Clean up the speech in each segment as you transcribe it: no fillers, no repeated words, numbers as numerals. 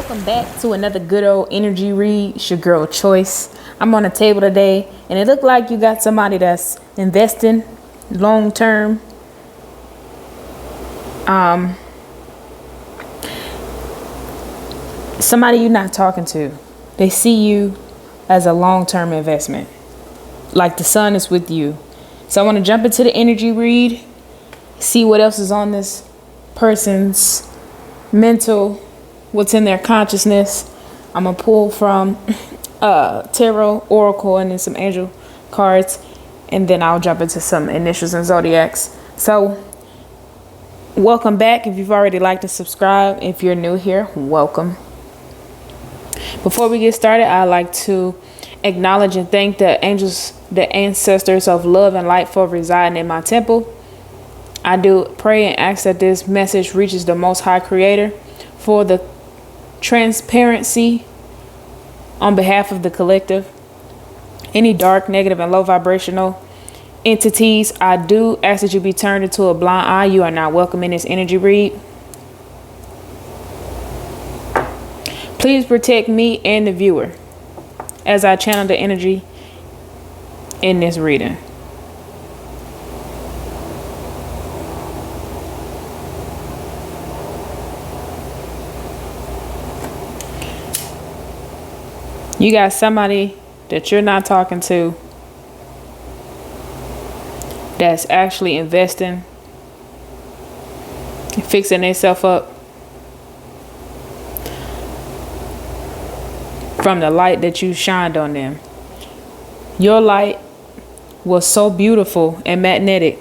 Welcome back to another good old energy read. It's your girl Choice. I'm on a table today and it looked like you got somebody that's investing long term. Somebody you're not talking to. They see you as a long-term investment. Like the sun is with you. So I want to jump into the energy read, see what else is on this person's mental, what's in their consciousness. I'm gonna pull from tarot, oracle, and then some angel cards, and then I'll jump into some initials and zodiacs. So welcome back. If you've already liked and subscribed, if you're new here, welcome. Before we get started, I'd like to acknowledge and thank the angels, the ancestors of love and light for residing in my temple. I do pray and ask that this message reaches the Most High Creator for the transparency on behalf of the collective. Any dark, negative, and low vibrational entities, I do ask that you be turned into a blind eye. You are not welcome in this energy read. Please protect me and the viewer as I channel the energy in this reading. You got somebody that you're not talking to that's actually investing, fixing themselves up from the light that you shined on them. Your light was so beautiful and magnetic.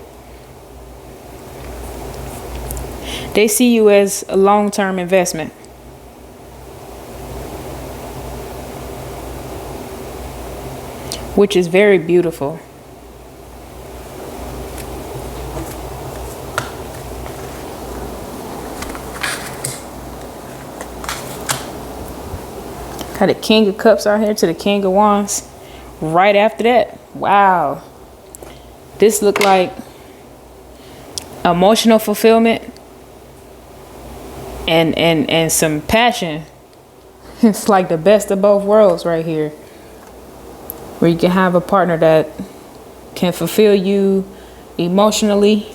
They see you as a long-term investment. Which is very beautiful. Got a King of Cups out here to the King of Wands. Right after that, wow. This looked like emotional fulfillment and some passion. It's like the best of both worlds right here. Where you can have a partner that can fulfill you emotionally,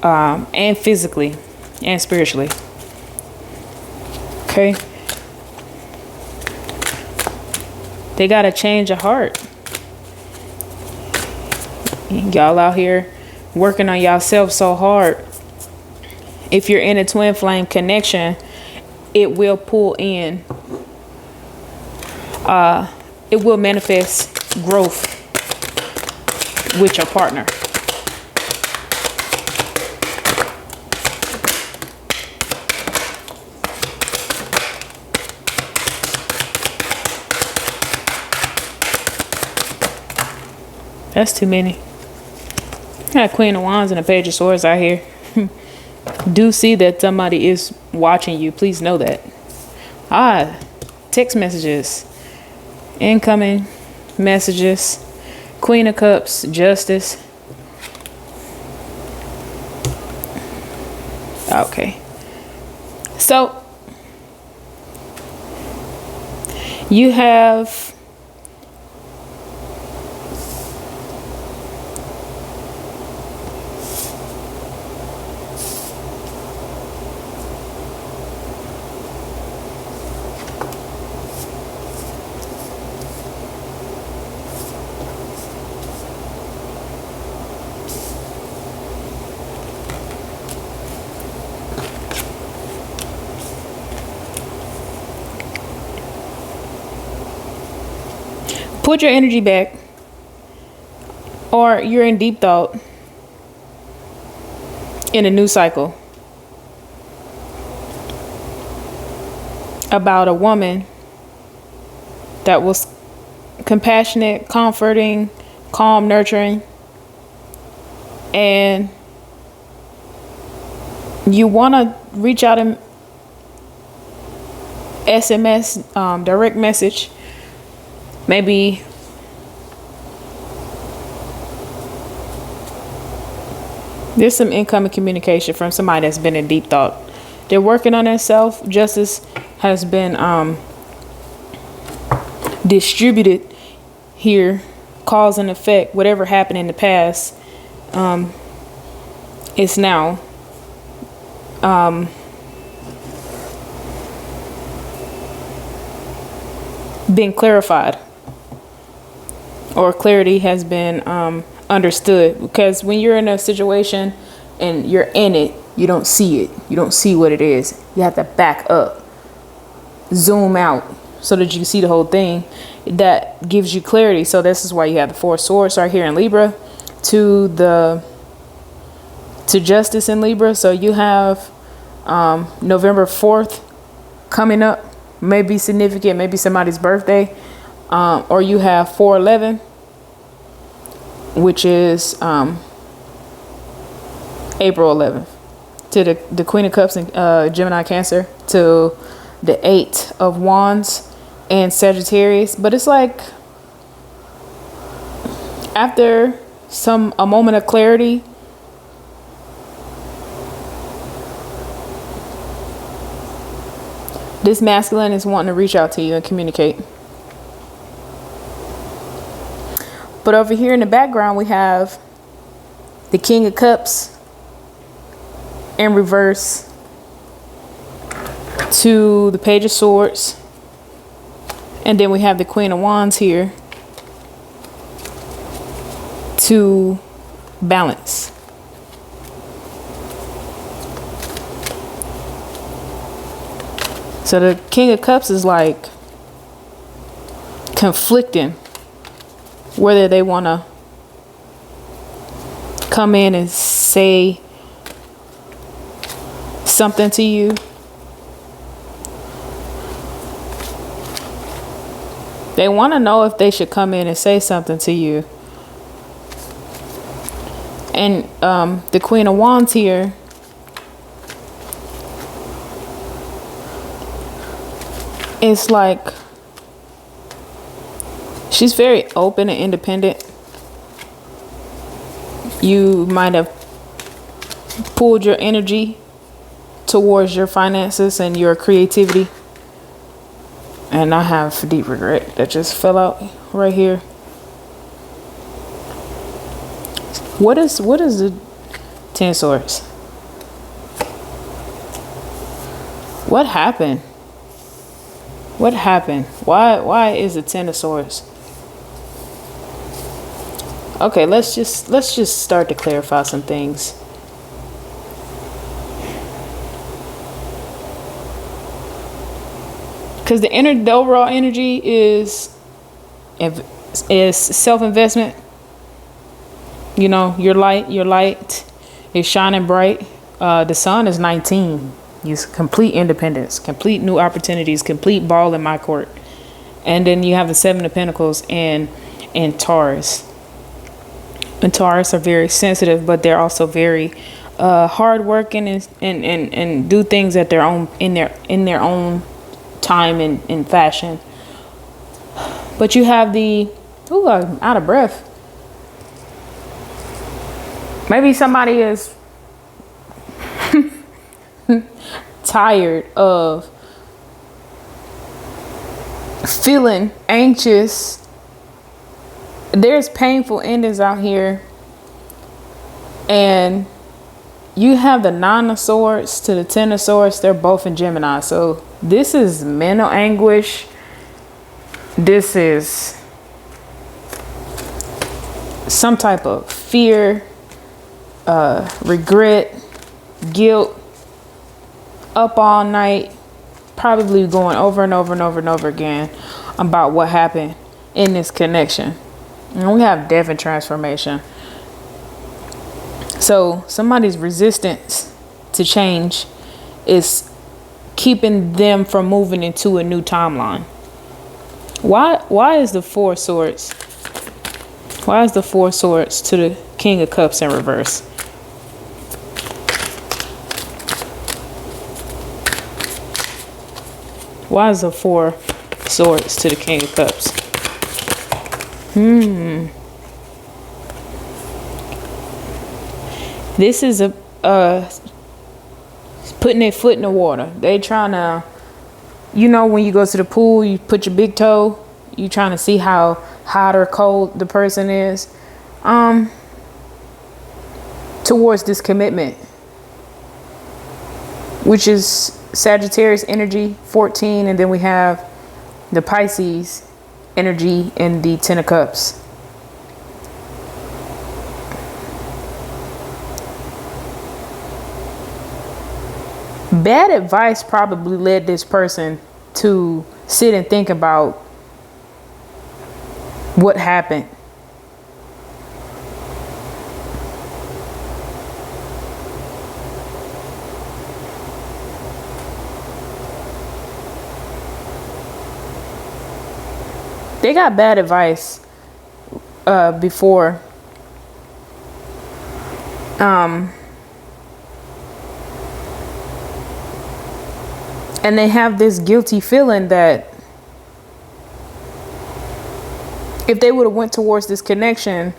and physically and spiritually. Okay. They got a change of heart. Y'all out here working on yourself so hard. If you're in a twin flame connection, it will pull in. It will manifest growth with your partner. That's too many. Got Queen of Wands and a Page of Swords out here. Do see that somebody is watching you. Please know that. Text messages. Incoming messages. Queen of Cups, Justice. Okay. So you have put your energy back, or you're in deep thought in a new cycle about a woman that was compassionate, comforting, calm, nurturing, and you want to reach out and SMS, direct message. Maybe there's some incoming communication from somebody that's been in deep thought They're working on themselves. Justice has been distributed here, cause and effect. Whatever happened in the past, it's now been clarified, or clarity has been understood. Because when you're in a situation and you're in it, you don't see it. You don't see what it is. You have to back up, zoom out, so that you can see the whole thing. That gives you clarity. So this is why you have the Four of Swords right here in Libra to Justice in Libra. So you have November 4th coming up. May be significant, maybe somebody's birthday. Or you have 4/11, which is April 11th. To the Queen of Cups and Gemini, Cancer, to the Eight of Wands and Sagittarius. But it's like after a moment of clarity, this masculine is wanting to reach out to you and communicate. But over here in the background, we have the King of Cups in reverse to the Page of Swords. And then we have the Queen of Wands here to balance. So the King of Cups is like conflicting whether they want to come in and say something to you. They want to know if they should come in and say something to you. And the Queen of Wands here is like she's very open and independent. You might have pulled your energy towards your finances and your creativity. And I have deep regret that just fell out right here. What is the Ten of Swords? What happened? What happened? Why is the Ten of Swords? Okay, let's just start to clarify some things. Because the overall energy is self-investment. You know, your light is shining bright. The sun is 19. It's complete independence, complete new opportunities, complete ball in my court. And then you have the Seven of Pentacles and Taurus. And Taurus are very sensitive, but they're also very hardworking and do things at their own in their own time and fashion. But you have I'm out of breath. Maybe somebody is tired of feeling anxious. There's painful endings out here, and you have the Nine of Swords to the Ten of Swords. They're both in Gemini. So this is mental anguish. This is some type of fear, regret, guilt, up all night, probably going over and over and over and over again about what happened in this connection. And we have death and transformation. So somebody's resistance to change is keeping them from moving into a new timeline. Why is the Four of Swords? Why is the Four of Swords to the King of Cups in reverse? Why is the Four of Swords to the King of Cups? This is a putting their foot in the water. They trying to, you know, when you go to the pool, you put your big toe, you trying to see how hot or cold the person is, towards this commitment, which is Sagittarius energy 14, and then we have the Pisces energy in the 10 of Cups. Bad advice probably led this person to sit and think about what happened. They got bad advice before. And they have this guilty feeling that if they would have went towards this connection,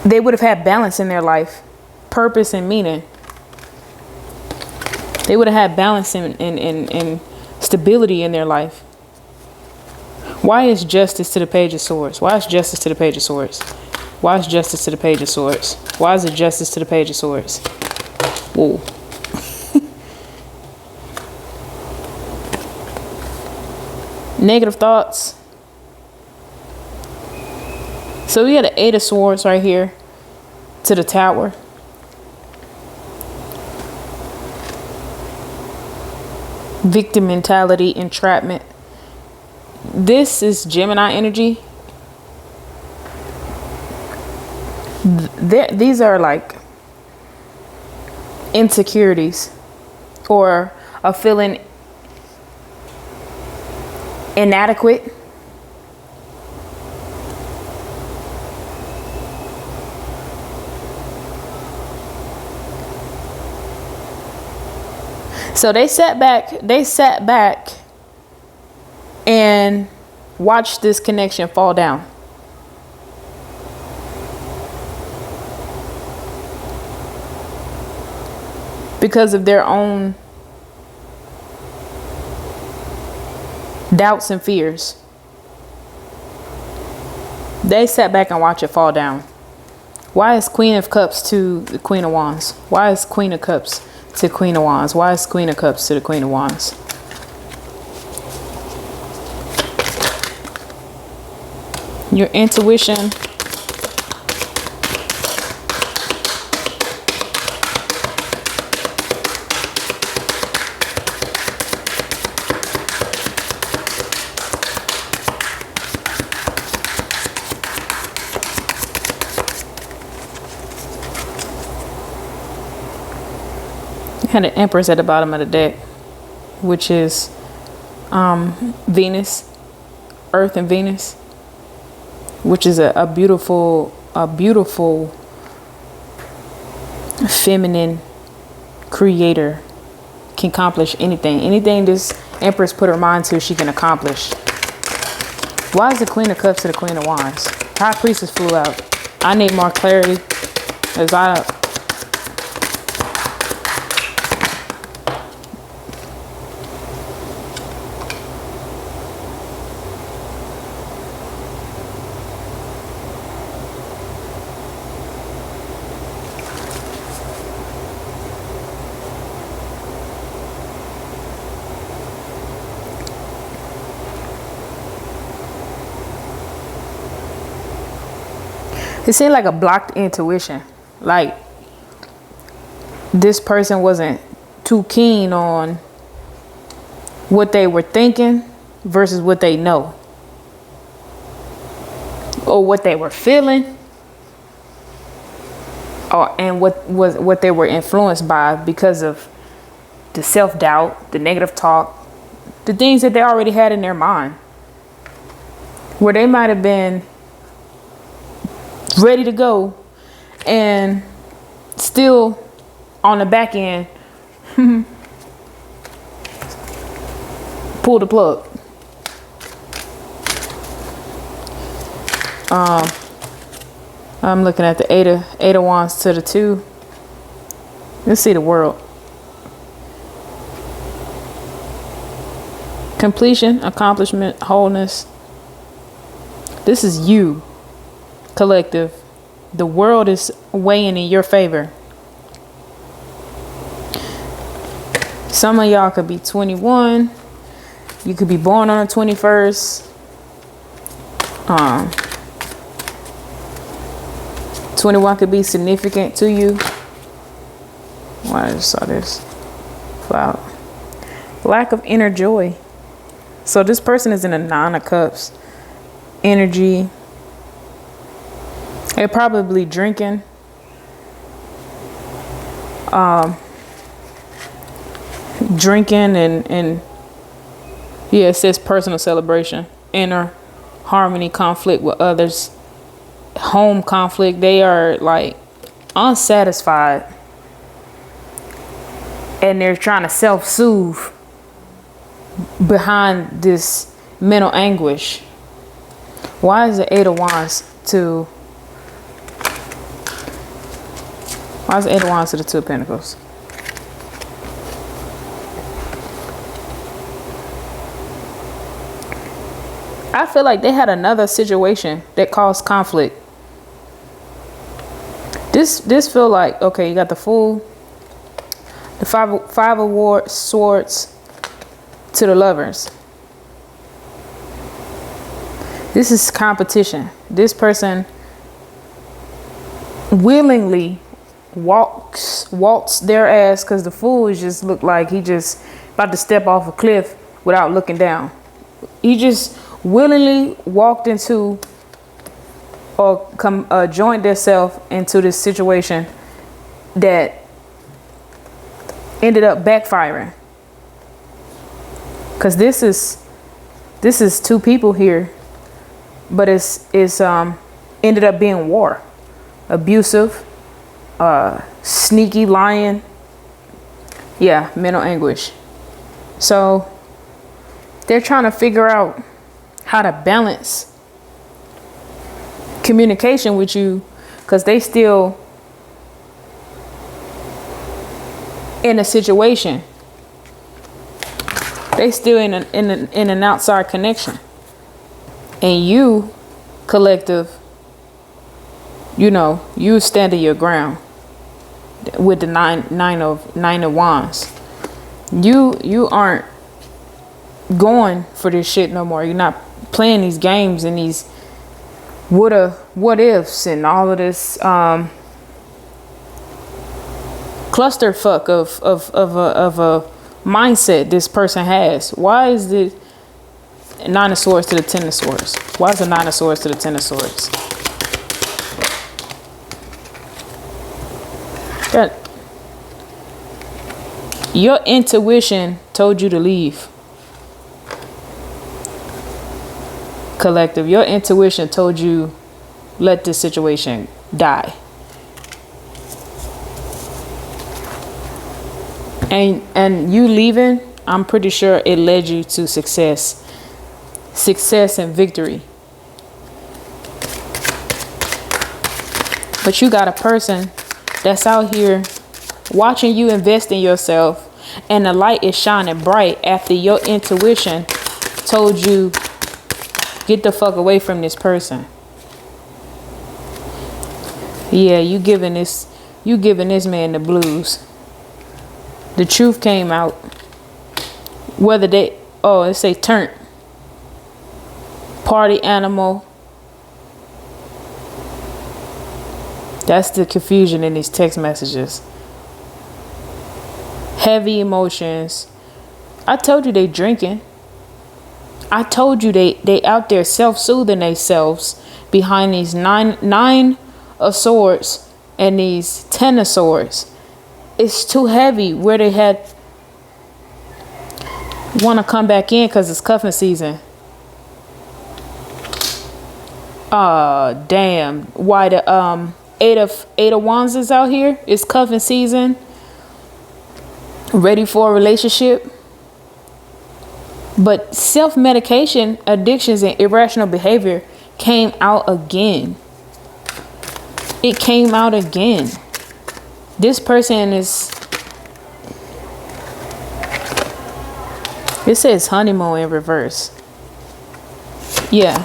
they would have had balance in their life, purpose and meaning. They would have had balance and stability in their life. Why is justice to the Page of Swords? Why is justice to the Page of Swords? Why is justice to the Page of Swords? Why is it justice to the Page of Swords? Whoa. Negative thoughts. So we got an 8 of Swords right here to the Tower. Victim mentality, entrapment. This is Gemini energy. These are like insecurities or a feeling inadequate. So they sat back and watched this connection fall down. Because of their own doubts and fears. They sat back and watched it fall down. Why is Queen of Cups to the Queen of Wands? Why is Queen of Cups to Queen of Wands? Why is Queen of Cups to the Queen of Wands? Your intuition. Had an Empress at the bottom of the deck, which is Venus, Earth and Venus, which is a beautiful feminine creator, can accomplish anything this Empress put her mind to, she can accomplish. Why is the Queen of Cups to the Queen of Wands? High Priestess flew out. I need more clarity, as it seemed like a blocked intuition. Like this person wasn't too keen on what they were thinking versus what they know, or what they were feeling, and what they were influenced by because of the self-doubt, the negative talk, the things that they already had in their mind, where they might have been ready to go and still on the back end pull the plug. I'm looking at the eight of Wands to the 2. Let's see the world. Completion, accomplishment, wholeness. This is you, collective. The world is weighing in your favor. Some of y'all could be 21. You could be born on the 21st. 21 could be significant to you. Why I just saw this. Wow. Lack of inner joy. So this person is in a 9 of cups energy. They're probably drinking. Drinking and yeah, it says personal celebration, inner harmony, conflict with others, home conflict. They are like unsatisfied and they're trying to self-soothe behind this mental anguish. Why is the 8 of Wands to the 2 of Pentacles? I feel like they had another situation that caused conflict. This feel like, okay, you got the Fool, the five of Swords to the Lovers. This is competition. This person willingly waltz their ass, because the Fool just looked like he just about to step off a cliff without looking down. He just willingly walked into or joined themselves into this situation that ended up backfiring. Because this is 2 people here, but it's ended up being war, abusive, sneaky, lying. Yeah, mental anguish. So they're trying to figure out how to balance communication with you, because they still in a situation. They still in an outside connection. And you, collective, you know, you standing your ground with the nine of wands. You aren't going for this shit no more. You're not playing these games and these what ifs and all of this clusterfuck of a mindset this person has. Why is the 9 of Swords to the 10 of Swords? Why is the 9 of Swords to the 10 of Swords? That your intuition told you to leave. Collective, your intuition told you let this situation die. And you leaving, I'm pretty sure it led you to success and victory. But you got a person that's out here watching you invest in yourself, and the light is shining bright after your intuition told you get the fuck away from this person. Yeah, you giving this man the blues. The truth came out. Whether it say turnt. Party animal. That's the confusion in these text messages. Heavy emotions. I told you they drinking. I told you they out there self-soothing themselves behind these nine of swords and these 10 of swords. It's too heavy where they had want to come back in because it's cuffing season. Damn. Why the eight of wands is out here? It's cuffing season. Ready for a relationship. But self-medication, addictions, and irrational behavior came out again. It came out again. This person is, it says honeymoon in reverse. Yeah.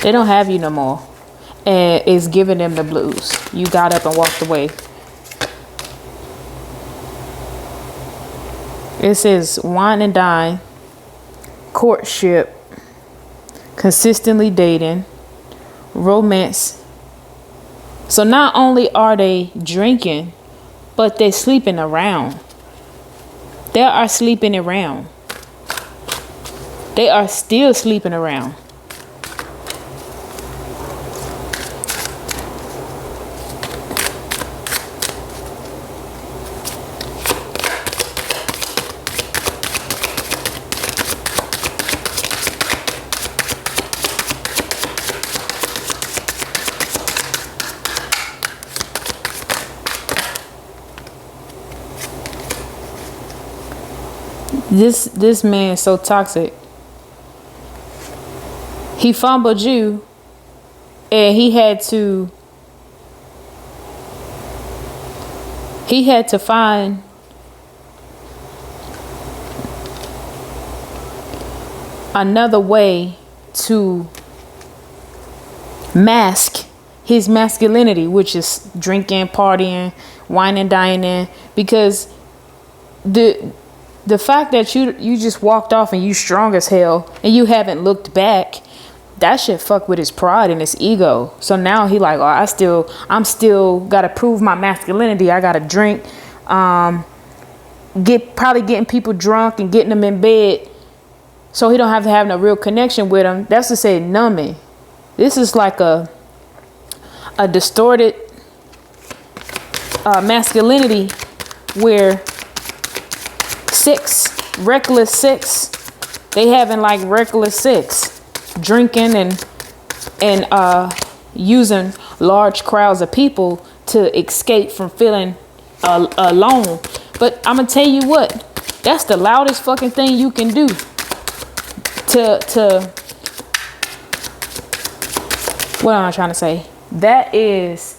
They don't have you no more. And it's giving them the blues. You got up and walked away. It says wine and dine, courtship, consistently dating, romance. So not only are they drinking, but they're sleeping around. They are sleeping around. They are still sleeping around. This man is so toxic. He fumbled you, and he had to find another way to mask his masculinity, which is drinking, partying, wine and dining, because the fact that you just walked off and you strong as hell and you haven't looked back, that shit fuck with his pride and his ego. So now he like, oh, I'm still gotta prove my masculinity. I gotta drink, probably getting people drunk and getting them in bed, so he don't have to have no real connection with them. That's to say numbing. This is like a distorted masculinity where reckless sex, they having like reckless sex, drinking and using large crowds of people to escape from feeling alone. But I'm gonna tell you what, that's the loudest fucking thing you can do to what am I trying to say? That is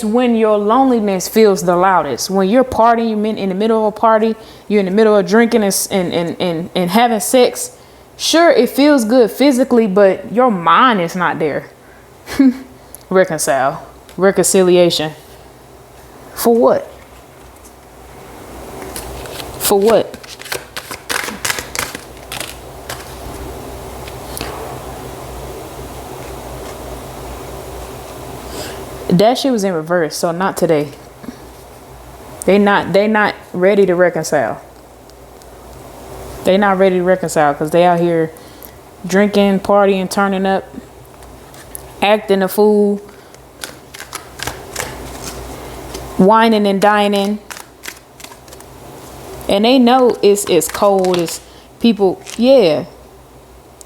when your loneliness feels the loudest. When you're partying, you're in the middle of a party, you're in the middle of drinking and having sex. Sure, it feels good physically, but your mind is not there. Reconciliation. For what? For what? That shit was in reverse, so not today. They not ready to reconcile. They not ready to reconcile because they out here drinking, partying, turning up, acting a fool, whining and dining. And they know it's cold, it's people, yeah.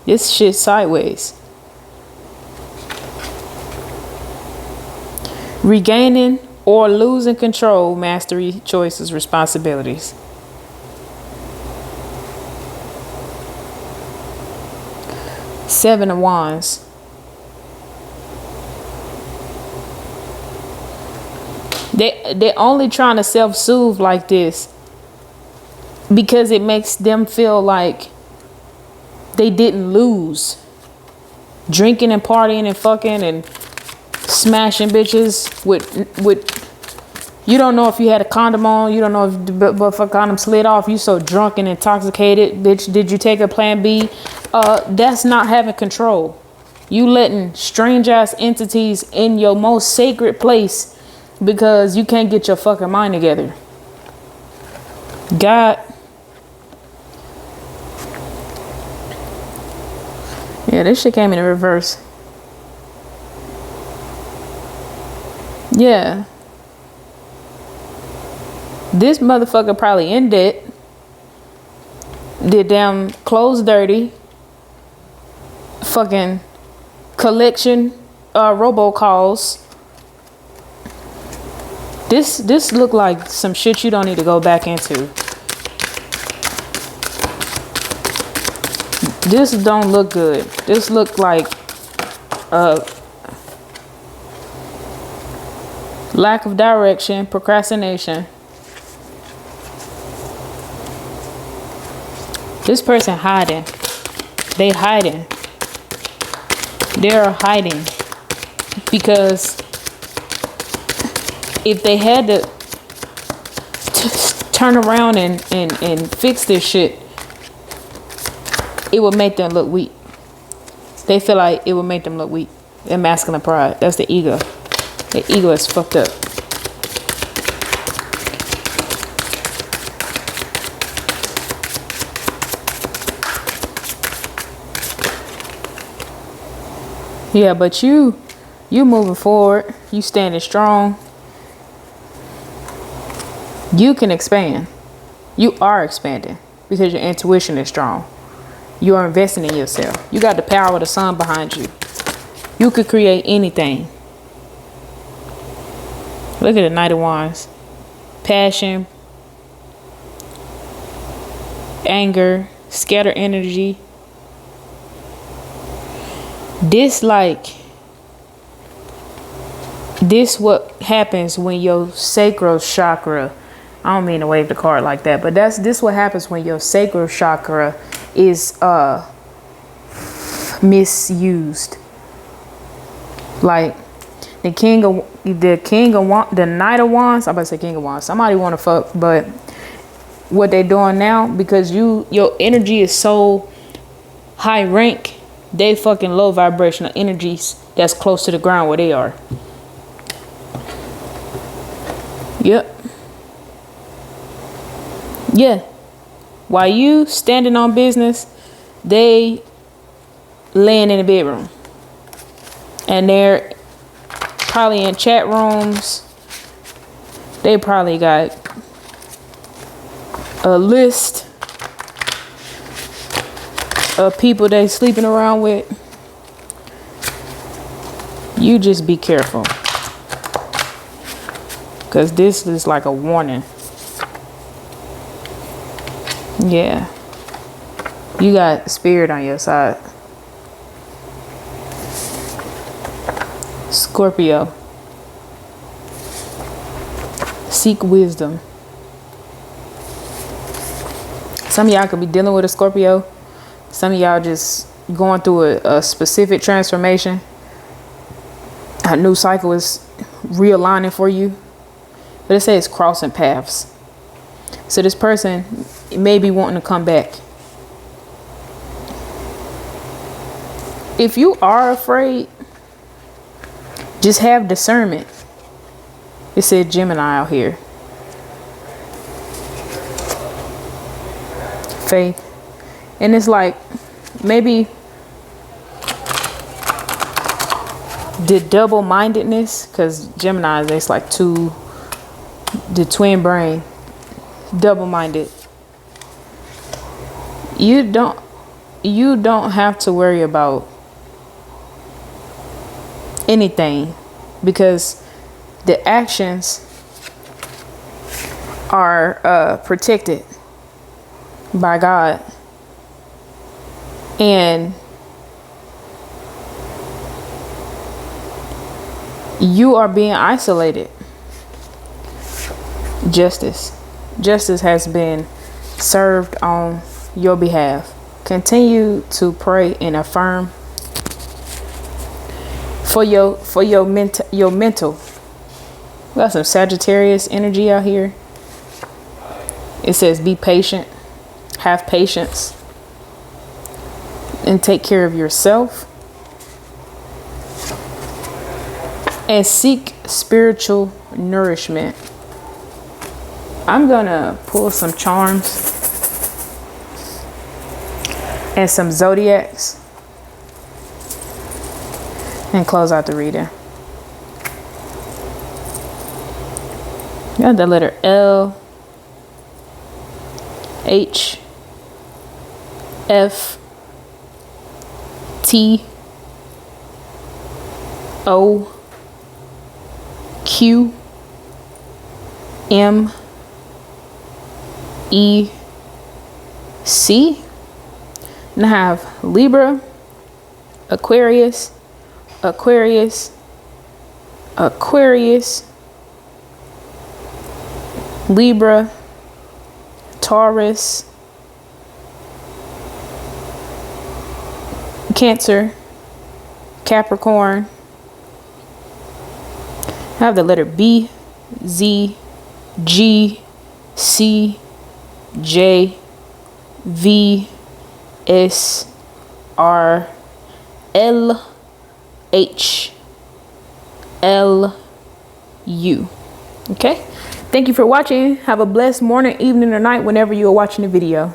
This shit sideways. Regaining or losing control, mastery, choices, responsibilities. Seven of Wands. They're only trying to self-soothe like this because it makes them feel like they didn't lose. Drinking and partying and fucking and smashing bitches with you don't know if you had a condom on, you don't know if the condom slid off, you so drunk and intoxicated, bitch, did you take a plan B? That's not having control. You letting strange ass entities in your most sacred place because you can't get your fucking mind together. God. Yeah, this shit came in reverse. Yeah. This motherfucker probably in debt. Did damn clothes dirty. Fucking collection robocalls. This look like some shit you don't need to go back into. This don't look good. This look like lack of direction, procrastination. This person hiding. They hiding. They're hiding. Because if they had to turn around and fix this shit, it would make them look weak. They feel like it would make them look weak. Their masculine pride. That's the ego. The ego is fucked up. Yeah, but you moving forward. You standing strong. You can expand. You are expanding because your intuition is strong. You are investing in yourself. You got the power of the sun behind you. You could create anything. Look at the Knight of Wands. Passion, anger, scatter energy. This what happens when your sacral chakra, I don't mean to wave the card like that, but this what happens when your sacral chakra is misused. Like the Knight of Wands. I'm about to say King of Wands. Somebody want to fuck, but what they doing now, because your energy is so high rank, they fucking low vibrational energies that's close to the ground where they are. Yep. Yeah. While you standing on business, they laying in the bedroom. And they're probably in chat rooms. They probably got a list of people they sleeping around with. You just be careful. Because this is like a warning. Yeah. You got spirit on your side. Scorpio. Seek wisdom. Some of y'all could be dealing with a Scorpio. Some of y'all just going through a specific transformation. A new cycle is realigning for you. But it says crossing paths. So this person may be wanting to come back. If you are afraid, just have discernment. It said Gemini out here. Faith. And it's like maybe the double-mindedness, because Gemini, it's like the twin brain, double-minded. You don't have to worry about anything, because the actions are protected by God, and you are being isolated. Justice has been served on your behalf. Continue to pray and affirm for your mental. We got some Sagittarius energy out here. It says be patient, have patience, and take care of yourself, and seek spiritual nourishment. I'm gonna pull some charms and some zodiacs and close out the reading. You got the letter L, H, F, T, O, Q, M, E, C, And I have Libra, Aquarius, Aquarius, Aquarius, Libra, Taurus, Cancer, Capricorn. I have the letter B, Z, G, C, J, V, S, R, L, H, L, U. Okay? Thank you for watching. Have a blessed morning, evening, or night whenever you are watching the video.